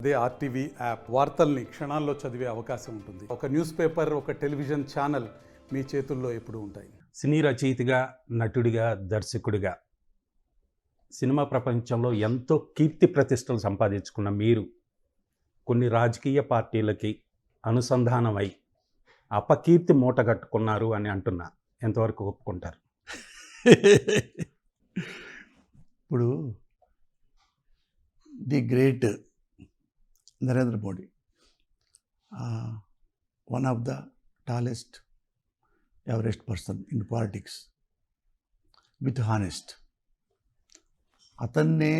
అదే RTV app వార్తల్ని క్షణాల్లో చదివే అవకాశం ఉంటుంది. ఒక న్యూస్ పేపర్, ఒక టెలివిజన్ ఛానల్ మీ చేతుల్లో ఎప్పుడూ ఉంటాయి. సినీ రచయితగా, నటుడిగా, దర్శకుడిగా సినిమా ప్రపంచంలో ఎంతో కీర్తి ప్రతిష్టలు సంపాదించుకున్న మీరు కొన్ని రాజకీయ పార్టీలకి అనుసంధానమై అపకీర్తి మూటగట్టుకున్నారు అని అంటున్నా. ఎంతవరకు ఒప్పుకుంటారు? ఇప్పుడు the great Narendra Modi, one of the tallest Everest person in politics with honest, అతన్నే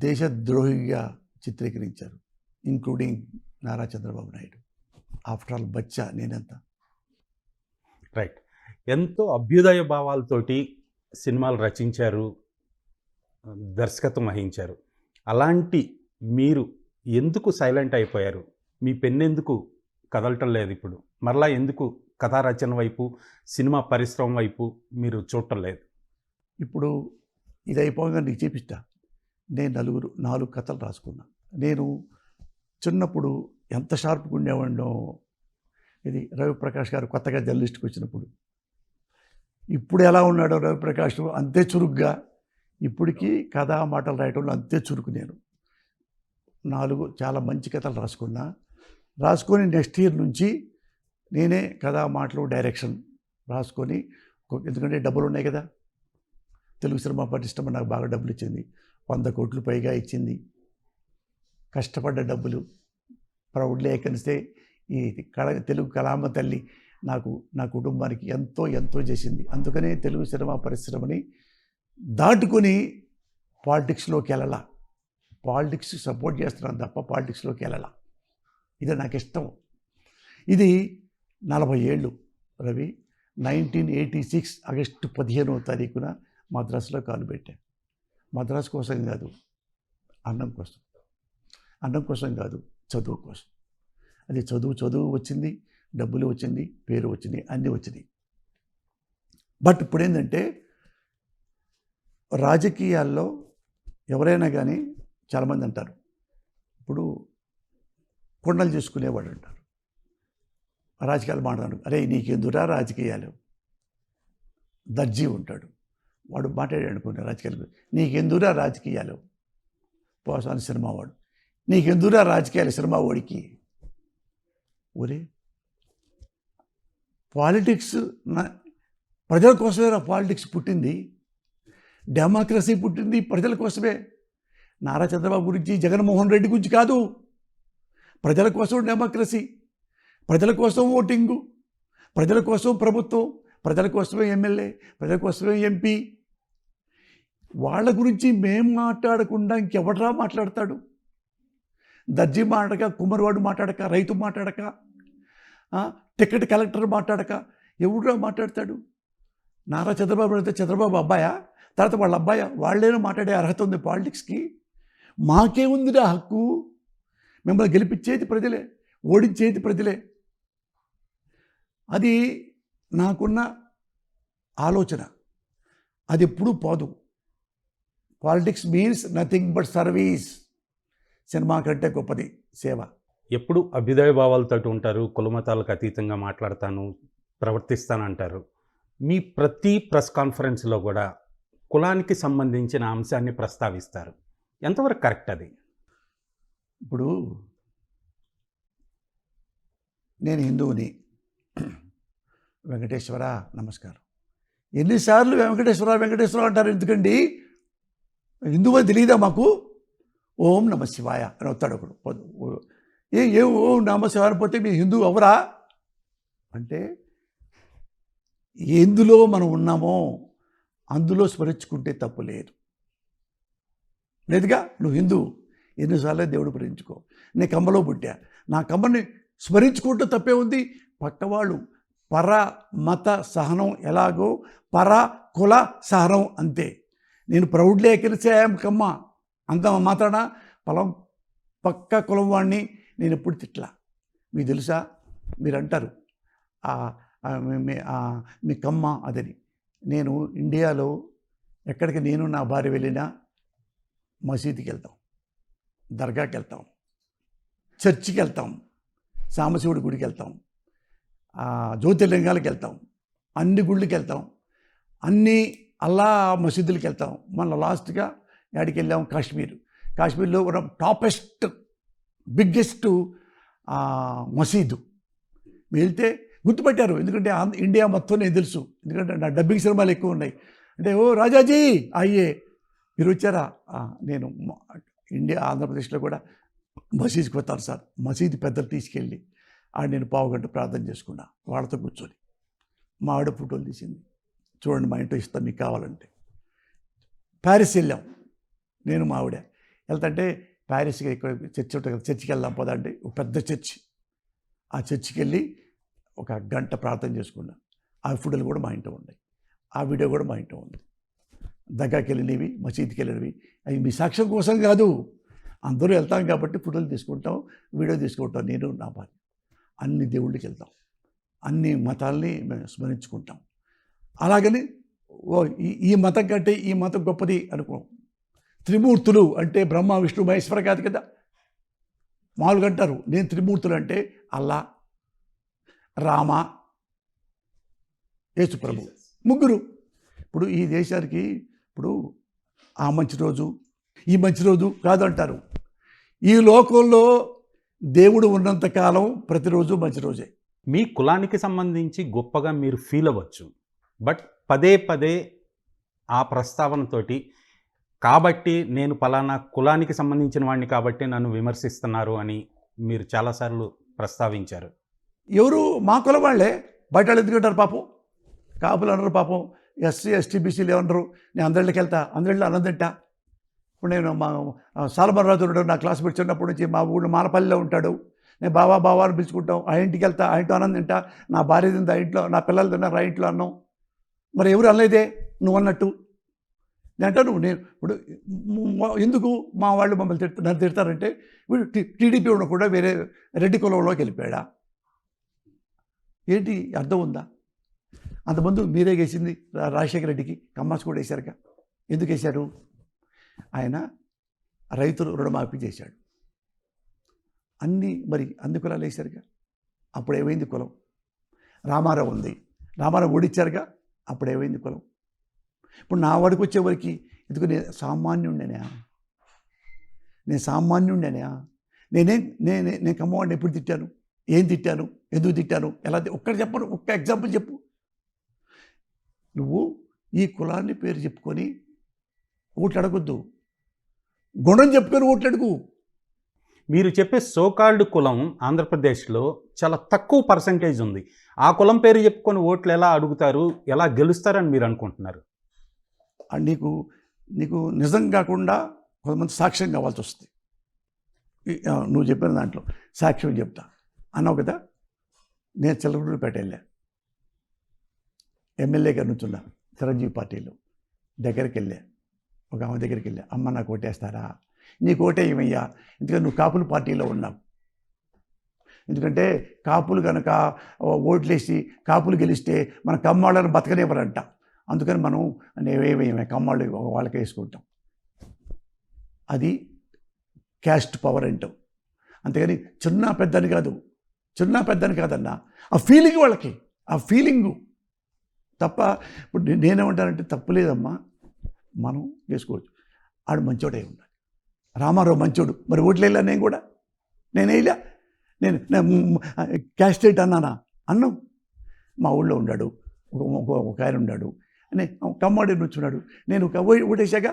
దేశద్రోహిగా చిత్రీకరించారు, including Nara Chandrababu Naidu. After all బచ్చా నేనెంత. రైట్. ఎంతో అభ్యుదయ భావాలతోటి సినిమాలు రచించారు, దర్శకత్వం వహించారు. అలాంటి మీరు ఎందుకు సైలెంట్ అయిపోయారు? మీ పెన్నెందుకు కదలటం లేదు? ఇప్పుడు మరలా ఎందుకు కథా రచన వైపు, సినిమా పరిశ్రమ వైపు మీరు చూడటం లేదు? ఇప్పుడు ఇది అయిపోగా నీకు చూపిస్తా. నేను 4 కథలు రాసుకున్నా. నేను చిన్నప్పుడు ఎంత షార్ప్గా ఉండేవాడినో, ఇది రవిప్రకాష్ గారు కొత్తగా జర్నలిస్ట్కి వచ్చినప్పుడు. ఇప్పుడు ఎలా ఉన్నాడో రవిప్రకాష్ అంతే చురుగ్గా, ఇప్పటికీ కథా మాటలు రాయటంలో అంతే చురుకు. నేను 4 చాలా మంచి కథలు రాసుకొని నెక్స్ట్ ఇయర్ నుంచి నేనే కథా మాటలు డైరెక్షన్ రాసుకొని, ఎందుకంటే డబ్బులు ఉన్నాయి కదా, తెలుగు సినిమా పరిశ్రమ నాకు బాగా డబ్బులు ఇచ్చింది, 100 కోట్లు పైగా ఇచ్చింది. కష్టపడ్డ డబ్బులు. ప్రౌడ్లీ ఐ కెన్ సే ఈ తెలుగు కళామ తల్లి నాకు, నా కుటుంబానికి ఎంతో ఎంతో చేసింది. అందుకనే తెలుగు సినిమా పరిశ్రమని దాటుకొని పాలిటిక్స్లోకి వెళ్ళాల. పాలిటిక్స్ సపోర్ట్ చేస్తున్నాను తప్ప పాలిటిక్స్లోకి వెళ్ళాల. ఇది నాకు ఇష్టం. ఇది 40 ఏళ్ళు రవి. 1986 ఆగస్టు 15వ తారీఖున మద్రాసులో కాలు పెట్టాను. మద్రాసు కోసం కాదు, అన్నం కోసం. అన్నం కోసం కాదు, చదువు కోసం. అది చదువు వచ్చింది, డబ్బులు వచ్చింది, పేరు వచ్చింది, అన్నీ వచ్చినాయి. బట్ ఇప్పుడు ఏంటంటే రాజకీయాల్లో ఎవరైనా కానీ చాలామంది అంటారు, ఇప్పుడు కొండలు చేసుకునేవాడు అంటారు, రాజకీయాలు మాట్లాడు, అరే నీకెందురా రాజకీయాలు. దర్జీ ఉంటాడు, వాడు మాట్లాడాడు అనుకునే రాజకీయాలు, నీకెందురా రాజకీయాలు. పోసాని సినిమా వాడు, నీకెందురా రాజకీయాలు సినిమా వాడికి. ఒరే పాలిటిక్స్ ప్రజల కోసమే పాలిటిక్స్ పుట్టింది, డెమోక్రసీ పుట్టింది ప్రజల కోసమే. నారా చంద్రబాబు గురించి, జగన్మోహన్ రెడ్డి గురించి కాదు. ప్రజల కోసం డెమోక్రసీ, ప్రజల కోసం ఓటింగు, ప్రజల కోసం ప్రభుత్వం, ప్రజల కోసమే ఎమ్మెల్యే, ప్రజల కోసమే ఎంపీ. వాళ్ళ గురించి మేం మాట్లాడకుండా ఇంకెవడరా మాట్లాడతాడు? దర్జీ మాట్లాడక, కుమ్మరివాడు మాట్లాడక, రైతు మాట్లాడక, టికెట్ కలెక్టర్ మాట్లాడక ఎవడురా మాట్లాడతాడు? నారా చంద్రబాబు అయితే చంద్రబాబు అబ్బాయా, తర్వాత వాళ్ళ అబ్బాయా, వాళ్ళేనో మాట్లాడే అర్హత ఉంది పాలిటిక్స్కి. మాకేముందిరా హక్కు? మిమ్మల్ని గెలిపించేది ప్రజలే, ఓడించేది ప్రజలే. అది నాకున్న ఆలోచన. అది ఎప్పుడూ పోదు. Politics means nothing but service. Cinema కంటే గొప్పది సేవ. ఎప్పుడు అభ్యుదయ భావాలతో ఉంటారు, కులమతాలకు అతీతంగా మాట్లాడతాను, ప్రవర్తిస్తాను అంటారు. మీ ప్రతి ప్రెస్ కాన్ఫరెన్స్లో కూడా కులానికి సంబంధించిన అంశాన్ని ప్రస్తావిస్తారు. ఎంతవరకు కరెక్ట్ అది? ఇప్పుడు నేను హిందువుని, వెంకటేశ్వర నమస్కారం. ఎన్నిసార్లు వెంకటేశ్వర అంటారు? ఎందుకండి? హిందువు తెలియదా మాకు? ఓం నమ శివాయ అని వస్తాడు ఒకడు. ఏ ఓం నమ శివాయ పోతే మీ హిందువు ఎవరా అంటే, ఎందులో మనం ఉన్నామో అందులో స్మరించుకుంటే తప్పు లేదు. లేదుగా, నువ్వు హిందువు, ఎన్నిసార్లు దేవుడు ప్రేమించుకో. నేను కమ్మలో పుట్టా, నా కమ్మని స్మరించుకుంటూ తప్పే ఉంది. పక్కవాళ్ళు పర మత సహనం ఎలాగో పర కుల సహనం అంతే. నేను ప్రౌడ్లీ ఎక్కిరిసే కమ్మ అంత మాత్రాన పక్క కులం వాడిని నేను ఎప్పుడు తిట్లా. మీకు తెలుసా, మీరు అంటారు మీ కమ్మ అదని. నేను ఇండియాలో ఎక్కడికి నేను నా భార్య వెళ్ళినా మసీదుకి వెళ్తాం. దర్గాకి వెళ్తాం, చర్చికి వెళ్తాం, సాంబశివుడి గుడికి వెళ్తాం, జ్యోతిర్లింగాలకు వెళ్తాం, అన్ని గుళ్ళకి వెళ్తాం, అన్ని అల్లా మసీదులకి వెళ్తాం. మన లాస్ట్గా యాడికి వెళ్ళాం? కాశ్మీర్లో ఉన్న టాపెస్ట్ బిగ్గెస్ట్ మసీదు వెళ్తే గుర్తుపెట్టారు. ఎందుకంటే ఇండియా మొత్తం నేను తెలుసు, ఎందుకంటే నా డబ్బింగ్ సినిమాలు ఎక్కువ ఉన్నాయి. అంటే ఓ రాజాజీ అయ్యే మీరు వచ్చారా? నేను ఆంధ్రప్రదేశ్లో కూడా మసీద్కి వస్తాను సార్. మసీదు పెద్దలు తీసుకెళ్ళి నేను పావుగంట ప్రార్థన చేసుకున్నా వాళ్ళతో కూర్చొని. మా ఆవిడ ఫోటోలు తీసింది, చూడండి మా ఇంట్లో ఇస్తాను మీకు కావాలంటే. ప్యారిస్ వెళ్ళాం, నేను మా ఆవిడ. వెళ్తుంటే ప్యారిస్కి ఇక్కడ చర్చి ఉంటుంది కదా, చర్చికి వెళ్దాం పదండి. ఒక పెద్ద చర్చి, ఆ చర్చికి వెళ్ళి ఒక గంట ప్రార్థన చేసుకున్నా. ఆ ఫోటోలు కూడా మా ఇంట్లో ఉన్నాయి, ఆ వీడియో కూడా మా ఇంట్లో ఉంది. దర్గాకి వెళ్ళినవి, మసీద్కి వెళ్ళినవి. అవి మీ సాక్ష్యం కోసం కాదు, అందరూ వెళ్తాం కాబట్టి ఫోటోలు తీసుకుంటాం, వీడియో తీసుకుంటాం. నేను నా భార్య అన్ని దేవుళ్ళకి వెళ్తాం, అన్ని మతాల్ని మేము స్మరించుకుంటాం. అలాగని ఈ మతం కంటే ఈ మతం గొప్పది అనుకోం. త్రిమూర్తులు అంటే బ్రహ్మ విష్ణు మహేశ్వర కాదు కదా. మామూలుగా అంటారు, నేను త్రిమూర్తులు అంటే అల్లా, రామ, యేసుప్రభు, ముగ్గురు. ఇప్పుడు ఈ దేశానికి ఇప్పుడు ఆ మంచి రోజు ఈ మంచి రోజు కాదు అంటారు. ఈ లోకంలో దేవుడు ఉన్నంతకాలం ప్రతిరోజు మంచి రోజే. మీ కులానికి సంబంధించి గొప్పగా మీరు ఫీల్ అవ్వచ్చు, బట్ పదే పదే ఆ ప్రస్తావనతోటి కాబట్టి నేను పలానా కులానికి సంబంధించిన వాడిని కాబట్టి నన్ను విమర్శిస్తున్నారు అని మీరు చాలాసార్లు ప్రస్తావించారు. ఎవరు మా కులం వాళ్ళే, బయట వాళ్ళు ఎందుకంటారు పాపం? కాపులు అనరు పాపం, ఎస్సీ ఎస్టీ బీసీలు ఏమన్నారు? నేను అందరిళ్ళకి వెళ్తా, అందరిలో అన్నం తింటా. ఇప్పుడు నేను మా సాలమన్ రాజు ఉన్నాడు, నా క్లాస్మేట్ చిన్నప్పటి నుంచి, మా ఊళ్ళో మాలపల్లిలో ఉంటాడు. నేను బావా అని పిలుచుకుంటాం. ఆ ఇంటికి వెళ్తా, ఆ ఇంట్లో అన్నం తింటా. నా భార్య తిందా ఇంట్లో, నా పిల్లలు తిన్నారు ఆ ఇంట్లో అన్నం. మరి ఎవరు అనలేదే నువ్వు అన్నట్టు. నేను అంటాను, నేను ఇప్పుడు ఎందుకు మా వాళ్ళు మమ్మల్ని నన్ను తిడతారంటే, వీడు టీడీపీ కూడా వేరే రెడ్డి కులంలోకి వెళ్ళిపోయాడా? ఏంటి అర్థం ఉందా? అంతకుముందు మీరే వేసింది రాజశేఖర రెడ్డికి, కమ్మాస్ కూడా వేశారుగా. ఎందుకు వేశారు? ఆయన రైతులు రుణమాఫీ చేశాడు, మరి అన్ని కులాలు వేశారుగా. అప్పుడు ఏమైంది కులం? రామారావు ఉంది, రామారావు ఓడిచ్చారుగా, అప్పుడు ఏమైంది కులం? ఇప్పుడు నా వాడికి వచ్చేవరకు ఎందుకు నేను సామాన్యుడినేనా? నేను కమ్మవాడిని ఎప్పుడు తిట్టాను? ఏం తిట్టాను? ఎందుకు తిట్టాను? ఎలా? ఒక్కటి చెప్పను, ఒక్క ఎగ్జాంపుల్ చెప్పు. నువ్వు ఈ కులాన్ని పేరు చెప్పుకొని ఓట్లు అడగొద్దు, గుణం చెప్పుకొని ఓట్లు అడుగు. మీరు చెప్పే సోకాల్డ్ కులం ఆంధ్రప్రదేశ్లో చాలా తక్కువ పర్సంటేజ్ ఉంది. ఆ కులం పేరు చెప్పుకొని ఓట్లు ఎలా అడుగుతారు, ఎలా గెలుస్తారని మీరు అనుకుంటున్నారు? నీకు నిజం కాకుండా కొంతమంది సాక్ష్యం కావాల్సి వస్తుంది. నువ్వు చెప్పిన దాంట్లో సాక్ష్యం చెప్తా అన్నావు కదా. నేను చిలకలూరిపేట వెళ్ళా, ఎమ్మెల్యే గారు నుంచున్నా చిరంజీవి పార్టీలో. దగ్గరికి వెళ్ళా, ఒక ఆమె దగ్గరికి వెళ్ళా. అమ్మ నాకు ఓటేస్తారా? నీకు ఓటే ఏమయ్యా, ఎందుకంటే నువ్వు కాపుల పార్టీలో ఉన్నావు. ఎందుకంటే కాపులు కనుక ఓట్లేసి కాపులు గెలిస్తే మన కమ్మాళ్ళని బతకనివ్వరంట. అందుకని మనం ఏమేమి కమ్మాళ్ళు వాళ్ళకి వేసుకుంటాం. అది క్యాస్ట్ పవర్ అంటాం. అంతేగాని చిన్న పెద్దని కాదన్నా, ఆ ఫీలింగ్ వాళ్ళకి, ఆ ఫీలింగు తప్ప. ఇప్పుడు నేనేమంటానంటే తప్పు లేదమ్మా, మనం వేసుకోవచ్చు. ఆడు మంచోడే ఉండాలి. రామారావు మంచోడు, మరి ఓట్లు వేయలే. నేను వేయలే. నేను క్యాస్టేట్ అన్నాం. మా ఊళ్ళో ఉన్నాడు ఒక ఆయన ఉన్నాడు, కమ్మాడి నుంచున్నాడు. నేను ఓటేసాక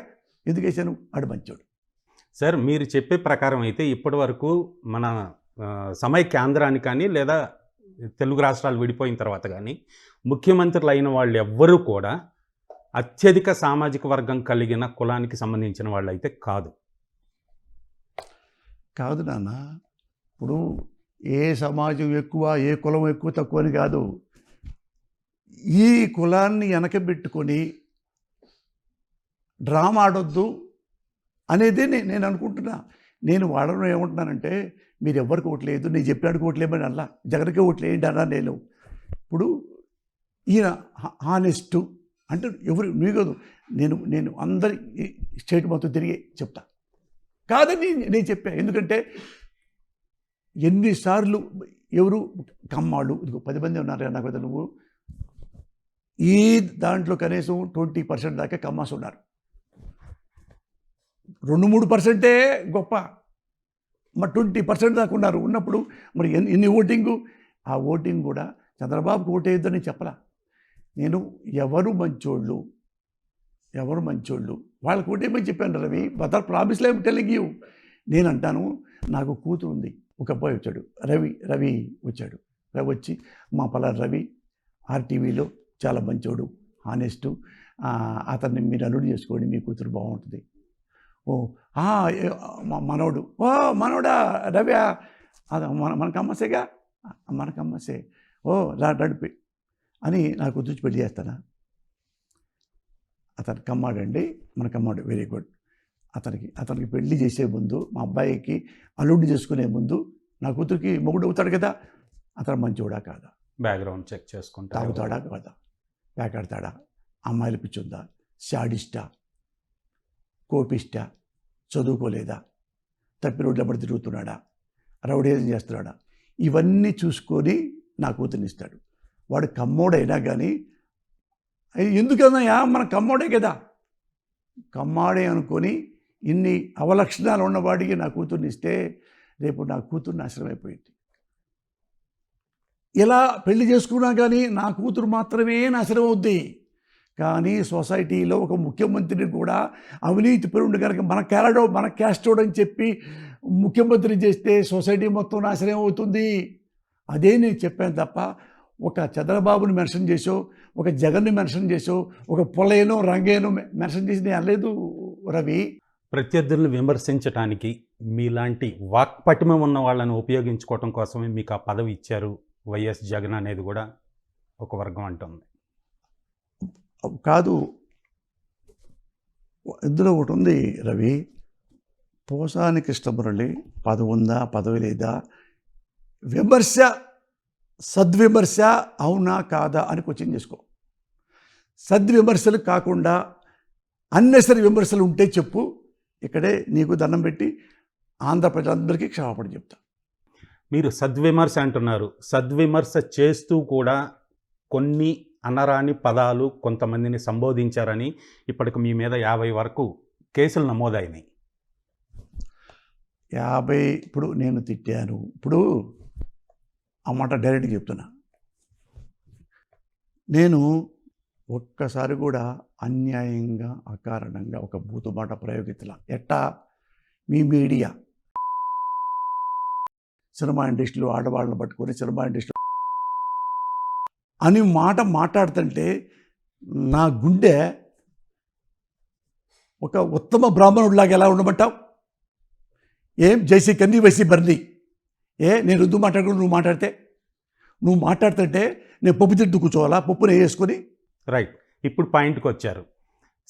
ఎందుకు వేసాను? ఆడు మంచోడు. సార్, మీరు చెప్పే ప్రకారం అయితే ఇప్పటి వరకు మన సమైక్యాంధ్రాన్ని కానీ లేదా తెలుగు రాష్ట్రాలు విడిపోయిన తర్వాత కానీ ముఖ్యమంత్రులు అయిన వాళ్ళు ఎవ్వరూ కూడా అత్యధిక సామాజిక వర్గం కలిగిన కులానికి సంబంధించిన వాళ్ళు అయితే కాదు నాన్న. ఇప్పుడు ఏ సమాజం ఎక్కువ, ఏ కులం ఎక్కువ తక్కువ అని కాదు. ఈ కులాన్ని వెనకబెట్టుకొని డ్రామా ఆడొద్దు అనేదే నేను అనుకుంటున్నా. నేను వాళ్ళను ఏమంటున్నానంటే, మీరు ఎవరికి ఓట్లేదు, నేను చెప్పినాడికి ఓట్లేమని అలా, జగన్కే ఓట్లేయండి అన్నా నేను. ఇప్పుడు ఈయన హానెస్టు అంటే ఎవరు మీ కాదు, నేను అందరి స్టేట్ మొత్తం తిరిగి చెప్తా. కాదని నేను చెప్పాను. ఎందుకంటే ఎన్నిసార్లు ఎవరు కమ్మాళ్ళు ఇదిగో 10 మంది ఉన్నారు నాకు కదా, నువ్వు ఈ దాంట్లో కనీసం 20% దాకా కమ్మాస్ ఉన్నారు. 2-3% గొప్ప, మరి 20% దాకా ఉన్నారు. ఉన్నప్పుడు మరి ఎన్ని ఓటింగు, ఆ ఓటింగ్ కూడా చంద్రబాబుకి ఓటేయొద్దని చెప్పలా. నేను ఎవరు మంచోళ్ళు వాళ్ళకి ఓటేయమని చెప్పాను. రవి బదర్ ప్రామిస్లే టెల్లింగ్ యూ. నేను అంటాను, నాకు కూతురు ఉంది, ఒక అబ్బాయి వచ్చాడు, రవి వచ్చాడు. రవి వచ్చి మా పలానా రవి ఆర్టీవీలో చాలా మంచోడు, హానెస్టు, అతన్ని మీరు అల్లుడు చేసుకోండి, మీ కూతురు బాగుంటుంది. ఓ మనోడు, ఓ మనోడా రవి, మనకమ్మసేగా, మనకమ్మసే, ఓ నడిపి అని నా కూతురు పెళ్లి చేస్తానా? అతను కమ్మాడండి, మన కమ్మాడు, వెరీ గుడ్. అతనికి పెళ్లి చేసే ముందు, మా అబ్బాయికి అల్లుడిని చేసుకునే ముందు నా కూతురికి మొగుడు అవుతాడు కదా, అతను మంచోడా కాదా, బ్యాక్గ్రౌండ్ చెక్ చేసుకుంటా, తాగుతాడా కాదా, పేకాడతాడా, అమ్మాయిలు పిచ్చుందా, షాడిస్టా, కోపిస్టా, చదువుకోలేదా, తప్పి రోడ్ల పడి తిరుగుతున్నాడా, రౌడీజం చేస్తున్నాడా, ఇవన్నీ చూసుకొని నా కూతుర్ని ఇస్తాడు. వాడు కమ్మోడైనా కానీ, ఎందుకన్నాయా మన కమ్మోడే కదా, కమ్మాడే అనుకొని ఇన్ని అవలక్షణాలు ఉన్నవాడికి నా కూతుర్ని ఇస్తే రేపు నా కూతురు నాశనం అయిపోయింది. ఇలా పెళ్లి చేసుకున్నా కానీ నా కూతురు మాత్రమే నాశనం అవుద్ది. కానీ సొసైటీలో ఒక ముఖ్యమంత్రిని కూడా అవినీతి పరుడు కనుక మన క్యాస్టోడ్ అని చెప్పి ముఖ్యమంత్రి చేస్తే సొసైటీ మొత్తం నాశనం అవుతుంది. అదే నేను చెప్పాను తప్ప ఒక చంద్రబాబుని మెన్షన్ చేసో, ఒక జగన్ని మెన్షన్ చేసో, ఒక పొలయనో రంగేనో మెన్షన్ చేసి నేను అనలేదు రవి. ప్రత్యర్థులను విమర్శించడానికి మీలాంటి వాక్పటిమ ఉన్న వాళ్ళని ఉపయోగించుకోవటం కోసమే మీకు ఆ పదవి ఇచ్చారు వైఎస్ జగన్ అనేది కూడా ఒక వర్గం అంటుంది. కాదు, ఇందులో ఒకటి ఉంది రవి, పోసాని కృష్ణమురళి పదవి ఉందా పదవి లేదా, విమర్శ సద్విమర్శ అవునా కాదా అని క్వశ్చన్ చేసుకో. సద్విమర్శలు కాకుండా అన్నెసరి విమర్శలు ఉంటే చెప్పు, ఇక్కడే నీకు దండం పెట్టి ఆంధ్ర ప్రజలందరికీ క్షమాపణ చెప్తా. మీరు సద్విమర్శ అంటున్నారు, సద్విమర్శ చేస్తూ కూడా కొన్ని అనరాని పదాలు కొంతమందిని సంబోధించారని ఇప్పటికి మీ మీద 50 వరకు కేసులు నమోదైనాయి. 50 ఇప్పుడు నేను తిట్టాను, ఇప్పుడు ఆ మాట డైరెక్ట్గా చెప్తున్నా. నేను ఒక్కసారి కూడా అన్యాయంగా అకారణంగా ఒక బూతు మాట ప్రయోగించలా. ఎట్టా మీ మీడియా సినిమా ఇండస్ట్రీలో ఆడవాళ్ళని పట్టుకొని సినిమా ఇండస్ట్రీ అని మాట మాట్లాడుతుంటే నా గుండె ఒక ఉత్తమ బ్రాహ్మణుడిలాగా ఎలా ఉండమంటావు? ఏం జైసీ కన్నీ వైసీ బర్నీ, నేను ఎందుకు మాట్లాడుకుని నువ్వు మాట్లాడుతుంటే నేను పప్పు తింటూ కూర్చోవాలా, పప్పుని వేసుకొని? రైట్, ఇప్పుడు పాయింట్కి వచ్చారు.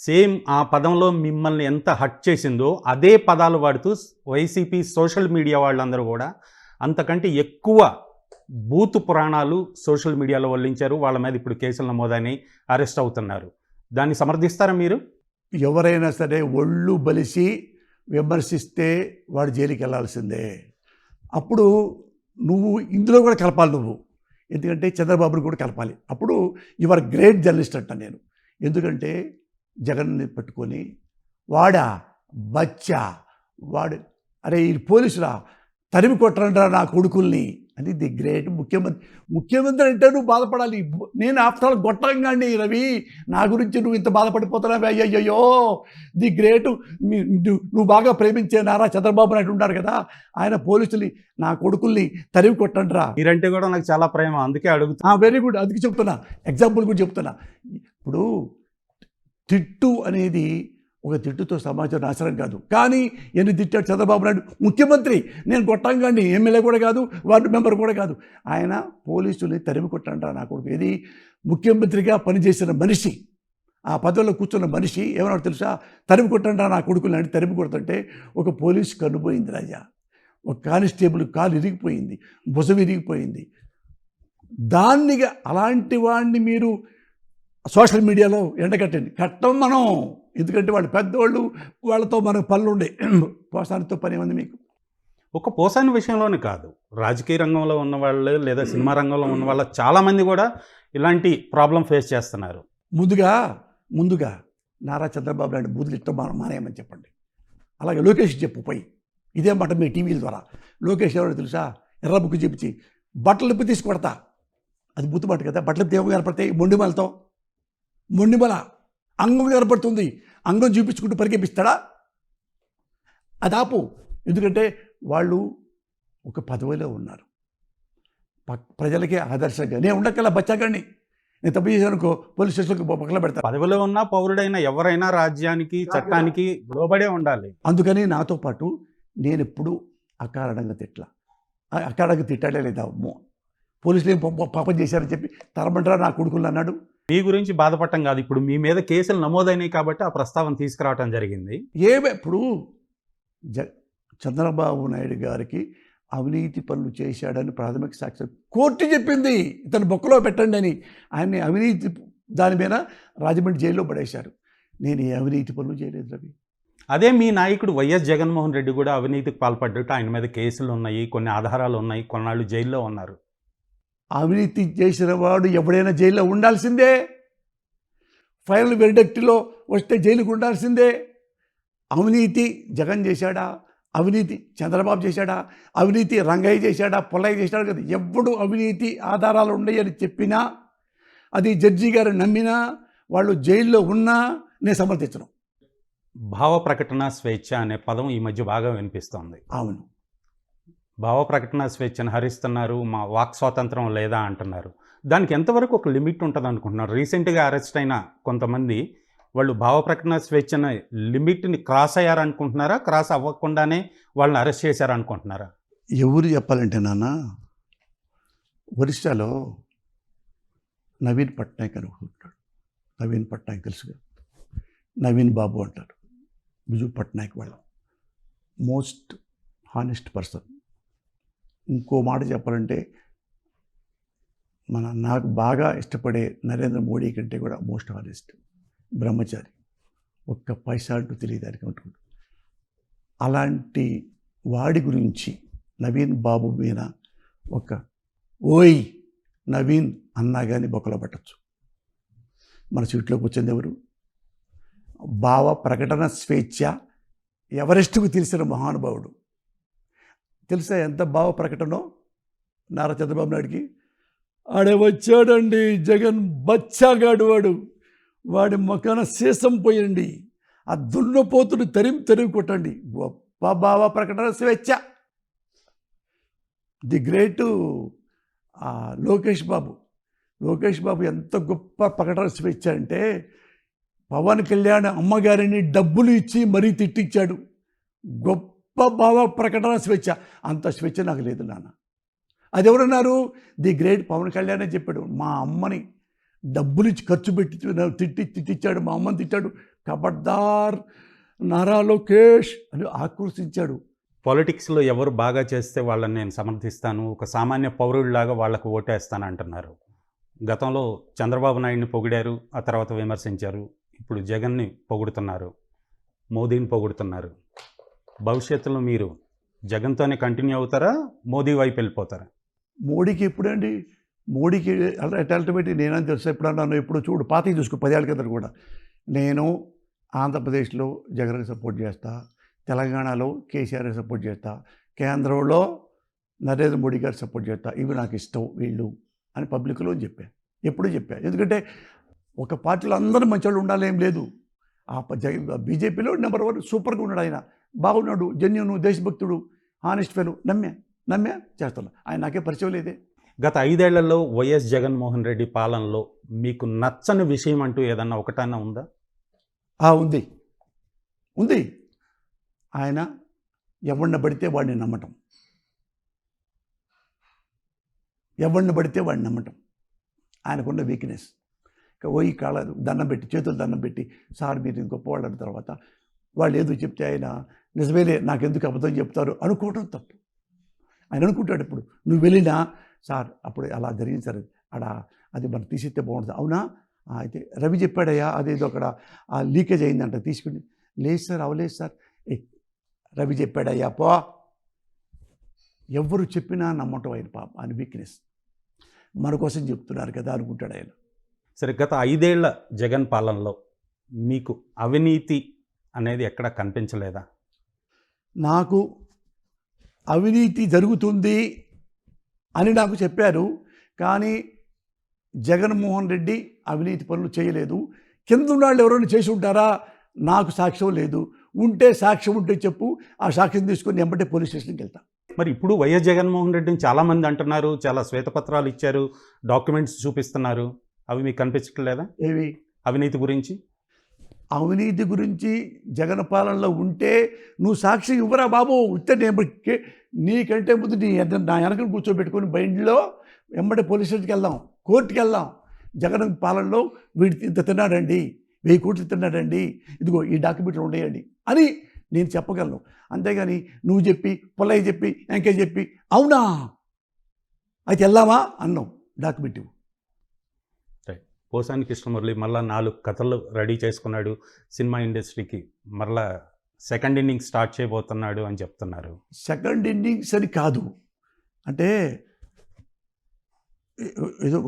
సేమ్ ఆ పదంలో మిమ్మల్ని ఎంత హట్ చేసిందో అదే పదాలు వాడుతూ వైసీపీ సోషల్ మీడియా వాళ్ళందరూ కూడా అంతకంటే ఎక్కువ బూతు పురాణాలు సోషల్ మీడియాలో వల్లించారు. వాళ్ళ మీద ఇప్పుడు కేసులు నమోదని అరెస్ట్ అవుతున్నారు. దాన్ని సమర్థిస్తారా మీరు? ఎవరైనా సరే ఒళ్ళు బలిసి విమర్శిస్తే వాడు జైలుకి వెళ్ళాల్సిందే. అప్పుడు నువ్వు ఇందులో కూడా కలపాలి, నువ్వు ఎందుకంటే చంద్రబాబుని కూడా కలపాలి. అప్పుడు యువర్ గ్రేట్ జర్నలిస్ట్ అంట నేను. ఎందుకంటే జగన్ని పట్టుకొని వాడా బచ్చా వాడు, అరే ఈ పోలీసురా తరిమి కొట్టరంటారా నా కొడుకుల్ని అని ది గ్రేట్ ముఖ్యమంత్రి అంటే నువ్వు బాధపడాలి. నేను ఆఫ్టర్ ఆల్ గొట్టంగాండి రవి, నా గురించి నువ్వు ఇంత బాధపడిపోతున్నావు. అయ్యయ్యో ది గ్రేట్. నువ్వు బాగా ప్రేమించే నారా చంద్రబాబు నాయుడు ఉన్నారు కదా, ఆయన పోలీసులు నా కొడుకుల్ని తరిమి కొట్టండిరా. మీరంటే కూడా నాకు చాలా ప్రేమ, అందుకే అడుగుతున్నా. వెరీ గుడ్, అందుకే చెప్తున్నా, ఎగ్జాంపుల్ కూడా చెప్తున్నా. ఇప్పుడు తిట్టు అనేది ఒక తిట్టుతో సమాజం నాశనం కాదు. కానీ ఎన్ని తిట్టాడు చంద్రబాబు నాయుడు, ముఖ్యమంత్రి. నేను కొట్టంగాండి, ఎమ్మెల్యే కూడా కాదు, వార్డు మెంబర్ కూడా కాదు. ఆయన పోలీసుల్ని తరిమి కొట్టంటారా నా కొడుకు. ఇది ముఖ్యమంత్రిగా పనిచేసిన మనిషి, ఆ పదవిలో కూర్చున్న మనిషి ఏమన్నా తెలుసా, తరిమి కొట్టంటారా నా కొడుకుని అంటే తరిమి కొడుతుంటే ఒక పోలీసు కన్నుపోయింది రాజా, ఒక కానిస్టేబుల్ కాలు ఇరిగిపోయింది, భుజం ఇరిగిపోయింది. అలాంటి వాడిని మీరు సోషల్ మీడియాలో ఎండకట్టండి. కట్టం మనం ఎందుకంటే వాళ్ళు పెద్దవాళ్ళు, వాళ్ళతో మనకు పనులు ఉండే. పోసానితో పని ఉంది మీకు. ఒక పోసాని విషయంలోనే కాదు, రాజకీయ రంగంలో ఉన్న వాళ్ళు లేదా సినిమా రంగంలో ఉన్న వాళ్ళ చాలామంది కూడా ఇలాంటి ప్రాబ్లం ఫేస్ చేస్తున్నారు. ముందుగా నారా చంద్రబాబు నాయుడు బూతులు ఇష్టం మానేయమని చెప్పండి. అలాగే లోకేష్ చెప్పు పోయి, ఇదే మాట మీ టీవీల ద్వారా. లోకేష్ ఎవరో తెలుసా, ఎర్ర బుక్కు చెప్పించి బట్టలు ఇప్పి తీసి కొడతా, అది బుత్తుబాటు కదా. బట్టలు దేవ కనపడతాయి, మొండిమల అంగం కనపడుతుంది, అంగం చూపించుకుంటూ పరిగెప్పిస్తాడా? అది ఆపు. ఎందుకంటే వాళ్ళు ఒక పదవిలో ఉన్నారు, ప్రజలకే ఆదర్శంగా. నేను ఉండక్కల బచ్చాగాడిని, నేను తప్పు చేశానుకో పోలీస్ స్టేషన్కి పక్కన పెడతాను. పదవిలో ఉన్న పౌరుడైన ఎవరైనా రాజ్యానికి చట్టానికి లోబడే ఉండాలి. అందుకని నాతో పాటు నేను ఎప్పుడు అకారణంగా తిట్టాడే లేదా పోలీసులు ఏం పాపం చేశారని చెప్పి తరమంటారా నా కొడుకులు అన్నాడు. మీ గురించి బాధపడటం కాదు, ఇప్పుడు మీ మీద కేసులు నమోదైనాయి కాబట్టి ఆ ప్రస్తావన తీసుకురావటం జరిగింది. ఇప్పుడు చంద్రబాబు నాయుడు గారికి అవినీతి పనులు చేశాడని ప్రాథమిక సాక్ష్యం కోర్టు చెప్పింది, ఇతను బొక్కలో పెట్టండి అని. ఆయన్ని అవినీతి దాని మీద రాజమండ్రి జైల్లో పడేశారు. నేను ఏ అవినీతి పనులు చేయలేదు రవి. అదే మీ నాయకుడు వైఎస్ జగన్మోహన్ రెడ్డి కూడా అవినీతికి పాల్పడ్డట్టు ఆయన మీద కేసులు ఉన్నాయి, కొన్ని ఆధారాలు ఉన్నాయి, కొన్నాళ్ళు జైల్లో ఉన్నారు. అవినీతి చేసిన వాడు ఎవడైనా జైల్లో ఉండాల్సిందే. ఫైనల్ వెర్డిక్ట్లో వస్తే జైలుకు ఉండాల్సిందే. అవినీతి జగన్ చేశాడా, అవినీతి చంద్రబాబు చేశాడా, అవినీతి రంగయ్య చేశాడా, పొల్లయ్య చేశాడా కదా. ఎప్పుడు అవినీతి ఆధారాలు ఉన్నాయని చెప్పినా, అది జడ్జి గారు నమ్మినా, వాళ్ళు జైల్లో ఉన్నా నేను సమర్థించను. భావ ప్రకటన స్వేచ్ఛ అనే పదం ఈ మధ్య బాగా వినిపిస్తోంది. అవును, భావ ప్రకటన స్వేచ్ఛను హరిస్తున్నారు, మా వాక్ స్వాతంత్రం లేదా అంటున్నారు. దానికి ఎంతవరకు ఒక లిమిట్ ఉంటుంది అనుకుంటున్నారు? రీసెంట్గా అరెస్ట్ అయిన కొంతమంది వాళ్ళు భావ ప్రకటన స్వేచ్ఛన లిమిట్ని క్రాస్ అయ్యారనుకుంటున్నారా, క్రాస్ అవ్వకుండానే వాళ్ళని అరెస్ట్ చేశారనుకుంటున్నారా? ఎవరు చెప్పాలంటే నాన్న, ఒరిస్సాలో నవీన్ పట్నాయక్ అని ఉంటాడు. నవీన్ పట్నాయక్ తెలుసుగా, నవీన్ బాబు అంటారు. బిజు పట్నాయక్ వాళ్ళ మోస్ట్ హానెస్ట్ పర్సన్. ఇంకో మాట చెప్పాలంటే నాకు బాగా ఇష్టపడే నరేంద్ర మోడీ కంటే కూడా మోస్ట్ హానెస్ట్. బ్రహ్మచారి, ఒక్క పైసా అంటూ తెలియదానికి అనుకుంటు. అలాంటి వాడి గురించి నవీన్ బాబు మీద ఒక ఓయ్ నవీన్ అన్నా కానీ బొక్కలో పట్టచ్చు. మన సీట్లోకి వచ్చింది ఎవరు? భావ ప్రకటన స్వేచ్ఛ ఎవరెస్ట్కు తెలిసిన మహానుభావుడు. తెలుసా ఎంత భావ ప్రకటనో నారా చంద్రబాబు నాయుడికి? ఆడే వచ్చాడండి జగన్ బచ్చాగాడు, వాడి మొక్కన శేషం పోయండి, ఆ దున్నపోతుడు తరిమి కొట్టండి. గొప్ప భావ ప్రకటన స్వేచ్ఛ. ది గ్రేట్ లోకేష్ బాబు ఎంత గొప్ప ప్రకటన స్వేచ్ఛ అంటే, పవన్ కళ్యాణ్ అమ్మగారిని డబ్బులు ఇచ్చి మరీ తిట్టించాడు. గొప్ప భావ ప్రకటన స్వేచ్ఛ. అంత స్వేచ్ఛ నాకు లేదు నాన్న. అది ఎవరన్నారు? ది గ్రేట్ పవన్ కళ్యాణ్ అని చెప్పాడు. మా అమ్మని డబ్బులు ఇచ్చి ఖర్చు పెట్టి తిట్టించాడు, మా అమ్మని తిట్టాడు. కబడ్దార్ నారా లోకేష్ అని ఆక్రోశించాడు. పాలిటిక్స్లో ఎవరు బాగా చేస్తే వాళ్ళని నేను సమర్థిస్తాను, ఒక సామాన్య పౌరుడిలాగా వాళ్లకు ఓటేస్తాను అంటున్నారు. గతంలో చంద్రబాబు నాయుడిని పొగిడారు, ఆ తర్వాత విమర్శించారు. ఇప్పుడు జగన్ని పొగుడుతున్నారు, మోదీని పొగుడుతున్నారు. భవిష్యత్తులో మీరు జగన్తోనే కంటిన్యూ అవుతారా, మోదీ వైపు వెళ్ళిపోతారా? మోడీకి ఎప్పుడండి? మోడీకి అల్టిమేట్లీ నేనని తెలుసా? ఎప్పుడన్నా ఇప్పుడు చూడు, పాతకి చూసుకో, 10 ఏళ్ళ కింద కూడా నేను ఆంధ్రప్రదేశ్లో జగన్కి సపోర్ట్ చేస్తా, తెలంగాణలో కేసీఆర్కి సపోర్ట్ చేస్తా, కేంద్రంలో నరేంద్ర మోడీ గారు సపోర్ట్ చేస్తా. ఇవి నాకు ఇష్టం వీళ్ళు అని పబ్లిక్లో ఎప్పుడూ చెప్పా. ఎందుకంటే ఒక పార్టీలో అందరూ మంచివాళ్ళు ఉండాలేం లేదు. బీజేపీలో నెంబర్ 1 సూపర్గా ఉన్నాడు. ఆయన బాగున్నాడు, జెన్యూను, దేశభక్తుడు, హానెస్ట్ ఫెలో. నమ్మే చేస్తున్నా. ఆయన నాకే పరిచయం లేదే. గత 5 ఏళ్లలో వైఎస్ జగన్మోహన్ రెడ్డి పాలనలో మీకు నచ్చని విషయం అంటూ ఏదన్నా ఒకటన్నా ఉందా? ఉంది. ఆయన ఎవరిని పడితే వాడిని నమ్మటం. ఆయనకున్న వీక్నెస్. పోయి కాళ్ళ దండం పెట్టి, చేతులు దండం పెట్టి, సార్ మీరు గొప్పవాళ్ళు అన్న తర్వాత వాళ్ళు ఏదో చెప్తే ఆయన నిజమేలే, నాకెందుకు అబద్ధం చెప్తారు అనుకోవడం తప్పు. ఆయన అనుకుంటాడు ఇప్పుడు నువ్వు వెళ్ళినా, సార్ అప్పుడు అలా జరిగింది సార్, అది మనం తీసిస్తే బాగుంటుంది. అవునా, అయితే రవి చెప్పాడయ్యా అదేదో అక్కడ ఆ లీకేజ్ అయిందంట తీసుకుని. లేదు సార్ అవలేదు సార్. రవి చెప్పాడయ్యా పో. ఎవరు చెప్పినా నమ్మటం ఆయన పాప ఆయన వీక్నెస్. మన కోసం చెప్తున్నారు కదా అనుకుంటాడు ఆయన. సరే, గత 5 ఏళ్ల జగన్ పాలనలో మీకు అవినీతి అనేది ఎక్కడ కనిపించలేదా? నాకు అవినీతి జరుగుతుంది అని నాకు చెప్పారు, కానీ జగన్మోహన్ రెడ్డి అవినీతి పనులు చేయలేదు. కింద ఉన్న వాళ్ళు ఎవరైనా చేసి ఉంటారా? నాకు సాక్ష్యం లేదు. ఉంటే సాక్ష్యం ఉంటే చెప్పు, ఆ సాక్ష్యం తీసుకొని వెంబడే పోలీస్ స్టేషన్కి వెళ్తా. మరి ఇప్పుడు వైఎస్ జగన్మోహన్ రెడ్డిని చాలామంది అంటున్నారు, చాలా శ్వేతపత్రాలు ఇచ్చారు, డాక్యుమెంట్స్ చూపిస్తున్నారు. అవి మీకు కనిపించట్లేదా? ఏవి అవినీతి గురించి? అవినీతి గురించి జగన్ పాలనలో ఉంటే నువ్వు సాక్ష్యం ఇవ్వరా బాబు. ఉత్తే నీకంటే ముందు నా వెనకను కూర్చోబెట్టుకొని బండిలో వెంబడే పోలీస్ స్టేషన్కి వెళ్దాం, కోర్టుకి వెళ్దాం. జగన్ పాలనలో వీడి ఇంత తిన్నాడండి, 1000 కోట్లు తిన్నాడండి, ఇదిగో ఈ డాక్యుమెంట్లు ఉండేయండి అని నేను చెప్పగలను. అంతేగాని నువ్వు చెప్పి పొల్లయ్య చెప్పి ఎంకే చెప్పి అవునా అయితే వెళ్దామా అన్నావు డాక్యుమెంట్. పోసాని కృష్ణమురళి మళ్ళీ 4 కథలు రెడీ చేసుకున్నాడు, సినిమా ఇండస్ట్రీకి మరలా సెకండ్ ఇన్నింగ్ స్టార్ట్ చేయబోతున్నాడు అని చెప్తున్నారు. సెకండ్ ఇన్నింగ్స్ అని కాదు, అంటే ఏదో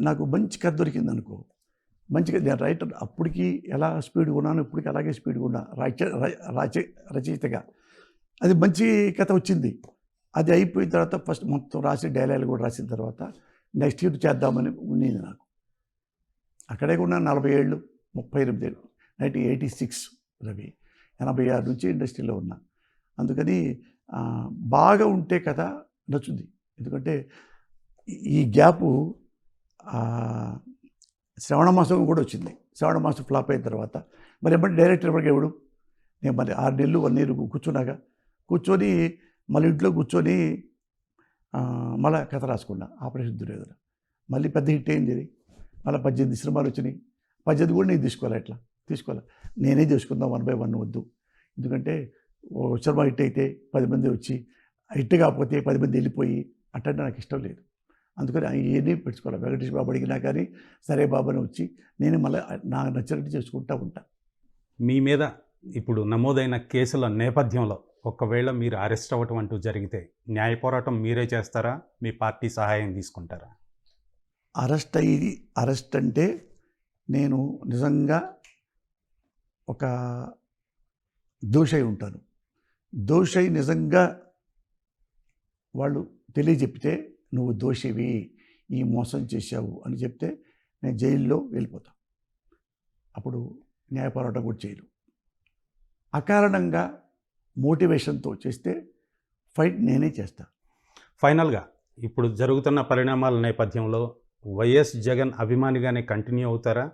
నాకు మంచి కథ దొరికింది అనుకో. మంచిగా నేను రైటర్ అప్పటికి ఎలా స్పీడ్గా ఉన్నాను, ఇప్పటికి అలాగే స్పీడ్గా ఉన్నా రచయితగా. అది మంచి కథ వచ్చింది. అది అయిపోయిన తర్వాత ఫస్ట్ మొత్తం రాసి డైలాగ్ కూడా రాసిన తర్వాత నెక్స్ట్ ఇయర్ చేద్దామని ఉండేది నాకు. అక్కడే కూడా 40 ఏళ్ళు 38 ఏళ్ళు 1986 రవి, 86 నుంచి ఇండస్ట్రీలో ఉన్నా. అందుకని బాగా ఉంటే కథ నచ్చుద్ది. ఎందుకంటే ఈ గ్యాపు శ్రవణ మాసం కూడా వచ్చింది. శ్రవణ మాసం ఫ్లాప్ అయిన తర్వాత మరి ఎప్పటి డైరెక్టర్ ఎవరికి ఎవడు, నేను మరి 6 నెలలు 1 ఇయర్ కూర్చొని మళ్ళీ ఇంట్లో కూర్చొని మళ్ళీ కథ రాసుకున్నా ఆపరేషన్ దుర్యోధన. మళ్ళీ పెద్ద హిట్ అయింది. మళ్ళీ 18 సినిమాలు వచ్చినాయి. 18 కూడా నేను తీసుకోవాలి. నేనే చేసుకుందాం 1 by 1 వద్దు. ఎందుకంటే ఓ సినిమా హిట్ అయితే 10 మంది వచ్చి, హిట్ కాకపోతే 10 మంది వెళ్ళిపోయి అట్టంటే నాకు ఇష్టం లేదు. అందుకని ఇవన్నీ పెట్టుకోవాలి. వెంకటేష్ బాబు అడిగినా కానీ సరే బాబుని వచ్చి నేను మళ్ళీ నాకు నచ్చినట్టు చేసుకుంటూ ఉంటా. మీ మీద ఇప్పుడు నమోదైన కేసుల నేపథ్యంలో ఒకవేళ మీరు అరెస్ట్ అవ్వటం అంటూ జరిగితే న్యాయ పోరాటం మీరే చేస్తారా, మీ పార్టీ సహాయం తీసుకుంటారా? అరెస్ట్ అంటే నేను నిజంగా ఒక దోషై ఉంటాను. దోషై నిజంగా వాళ్ళు తెలియజెప్పితే నువ్వు దోషివి, ఈ మోసం చేశావు అని చెప్తే నేను జైల్లో వెళ్ళిపోతా. అప్పుడు న్యాయ పోరాటం కూడా చేయను. అకారణంగా మోటివేషన్తో చేస్తే ఫైట్ నేనే చేస్తా. ఫైనల్గా ఇప్పుడు జరుగుతున్న పరిణామాల నేపథ్యంలో వైఎస్ జగన్ అభిమానిగానే కంటిన్యూ అవుతారా,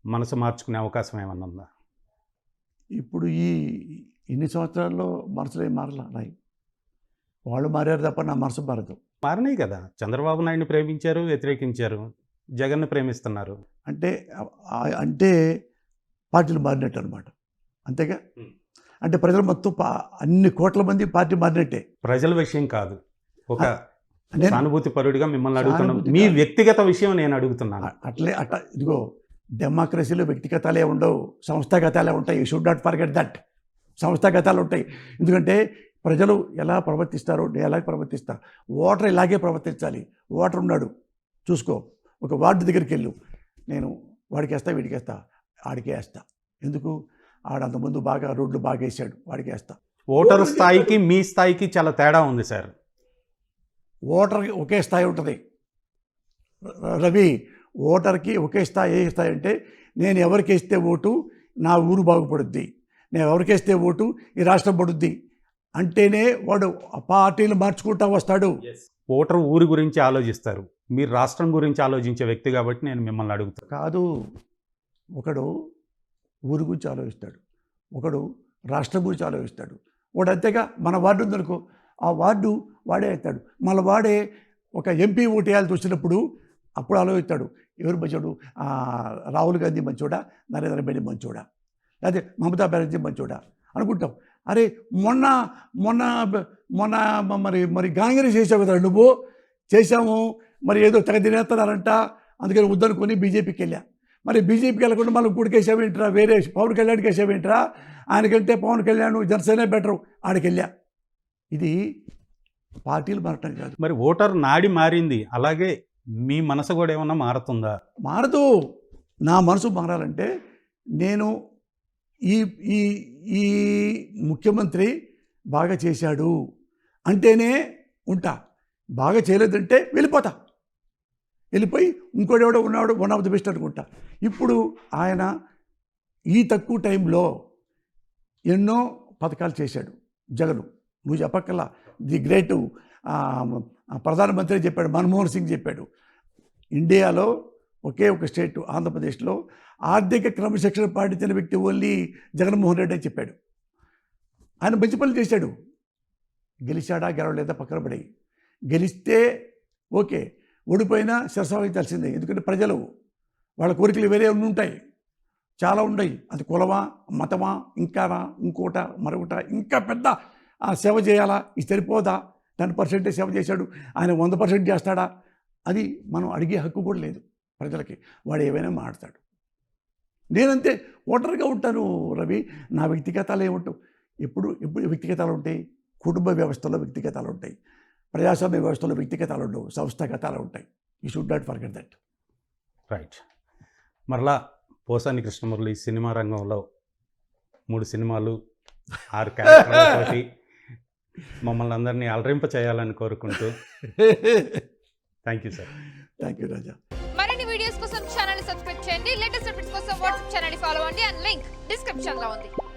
మనసు మార్చుకునే అవకాశం ఏమన్నా ఉందా? ఇప్పుడు ఇన్ని సంవత్సరాల్లో మనసులో మారలా నాయి. వాళ్ళు మారారు తప్ప నా మనసు మారదు. మారినాయి కదా, చంద్రబాబు నాయుడిని ప్రేమించారు, వ్యతిరేకించారు, జగన్ను ప్రేమిస్తున్నారు. అంటే పార్టీలు మారినట్టు అనమాట. అంతేగా, అంటే ప్రజలు మొత్తం అన్ని కోట్ల మంది పార్టీ మారినట్టే. ప్రజల విషయం కాదు, ఒక సానుభూతి పరుడిగా మిమ్మల్ని అడుగుతున్నాను. మీ వ్యక్తిగత విషయం నేను అడుగుతున్నాను. ఇదిగో డెమోక్రసీలో వ్యక్తిగతాలే ఉండవు, సంస్థాగతాలే ఉంటాయి. You should not forget that. సంస్థాగతాలు ఉంటాయి. ఎందుకంటే ప్రజలు ఎలా ప్రవర్తిస్తారో నేను ఎలా ప్రవర్తిస్తా, ఓటర్ ఇలాగే ప్రవర్తించాలి. ఓటర్ ఉన్నాడు చూసుకో, ఒక వార్డు దగ్గరికి వెళ్ళు, నేను వాడికి వేస్తా, వీడికి వేస్తా, ఆడికే వేస్తా. ఎందుకు? ఆడంతకుముందు బాగా రోడ్లు బాగా వేసాడు, వాడికి వేస్తా. ఓటర్ స్థాయికి మీ స్థాయికి చాలా తేడా ఉంది సార్. ఓటర్కి ఒకే స్థాయి ఉంటుంది రవి. ఓటర్కి ఒకే స్థాయి. ఏ స్థాయి అంటే నేను ఎవరికి వేస్తే ఓటు నా ఊరు బాగుపడుద్ది, నేను ఎవరికి వేస్తే ఓటు ఈ రాష్ట్రం పడుద్ది అంటేనే వాడు ఆ పార్టీలు మార్చుకుంటూ వస్తాడు. ఓటర్ ఊరి గురించి ఆలోచిస్తారు, మీరు రాష్ట్రం గురించి ఆలోచించే వ్యక్తి కాబట్టి నేను మిమ్మల్ని అడుగుతాను. కాదు, ఒకడు ఊరి గురించి ఆలోచిస్తాడు, ఒకడు రాష్ట్రం గురించి ఆలోచిస్తాడు. వాడు అంతేగా. మన వార్డు ఉందనుకో, ఆ వార్డు వాడే అవుతాడు. మళ్ళీ వాడే ఒక ఎంపీ ఓటు వేయాల్సి వచ్చినప్పుడు అప్పుడు ఆలోచిస్తాడు, ఎవరు మంచోడు, రాహుల్ గాంధీ మంచోడా, నరేంద్ర మోడీ మంచోడా, లేకపోతే మమతా బెనర్జీ మంచోడా అనుకుంటాం. అరే మొన్న మొన్న మొన్న మరి కాంగ్రెస్ చేసావు కదా నువ్వు, చేసాము మరి ఏదో తెగ తినేస్తున్నారంట, అందుకని వద్దనుకొని బీజేపీకి వెళ్ళా. మరి బీజేపీకి వెళ్ళకుండా మళ్ళీ గుడికేసావేంట్రా, వేరే పవన్ కళ్యాణ్కి వేసావేంట్రా, ఆయనకంటే పవన్ కళ్యాణ్ జనసేనే బెటరు ఆడికి వెళ్ళా. ఇది పార్టీలు మారటం కాదు. మరి ఓటర్ నాడి మారింది, అలాగే మీ మనసు కూడా ఏమన్నా మారుతుందా? మారదు. నా మనసు మారాలంటే నేను ఈ ఈ ఈ ముఖ్యమంత్రి బాగా చేశాడు అంటేనే ఉంటా, బాగా చేయలేదంటే వెళ్ళిపోయి ఇంకోటి ఎవడో ఉన్నాడు వన్ ఆఫ్ ది బెస్ట్ అనుకుంటా. ఇప్పుడు ఆయన ఈ తక్కువ టైంలో ఎన్నో పథకాలు చేశాడు జగను. నువ్వు చెప్పక్కల్లా, ది గ్రేట్ ప్రధానమంత్రి చెప్పాడు, మన్మోహన్ సింగ్ చెప్పాడు. ఇండియాలో ఒకే ఒక స్టేట్ ఆంధ్రప్రదేశ్లో ఆర్థిక క్రమశిక్షణ పాటించిన వ్యక్తి ఓన్లీ జగన్మోహన్ రెడ్డి అని చెప్పాడు. ఆయన మంచి పనులు చేశాడు. గెలిచాడా గెలవలేదా పక్కన పడి, గెలిస్తే ఓకే, ఓడిపోయినా శిరసావహించాల్సిందే. ఎందుకంటే ప్రజలు వాళ్ళ కోరికలు వేరే ఉంటాయి, చాలా ఉన్నాయి. అది కులమా, మతమా, ఇంకానా, ఇంకోట, మరొకట, ఇంకా పెద్ద సేవ చేయాలా, ఇది సరిపోదా, 10% సేవ చేశాడు, ఆయన 100% చేస్తాడా, అది మనం అడిగే హక్కు కూడా లేదు ప్రజలకి. వాడు ఏమైనా మాట్లాడతాడు. నేనంతే ఓటర్గా ఉంటాను రవి. నా వ్యక్తిగతాలు ఏముంటావు, ఎప్పుడు వ్యక్తిగతాలు ఉంటాయి. కుటుంబ వ్యవస్థలో వ్యక్తిగతాలు ఉంటాయి, ప్రజాస్వామ్య వ్యవస్థలో వ్యక్తిగతాలు ఉండవు, సంస్థాగతాలు ఉంటాయి. You should not forget that. Right. మరలా పోసాని కృష్ణమురళి సినిమా రంగంలో 3 సినిమాలు 6 క్యారెక్టర్లతోటి మమ్మల్ని అందరినీ అలరింప చేయాలని కోరుకుంటూ thank you sir. Thank you Raja. మరిన్ని వీడియోస్ కోసం ఛానల్ సబ్స్క్రైబ్ చేయండి. లేటెస్ట్ అప్డేట్స్ కోసం వాట్సాప్ ఛానల్ ఫాలో అవ్వండి. అండ్ లింక్ డిస్క్రిప్షన్ లో ఉంది.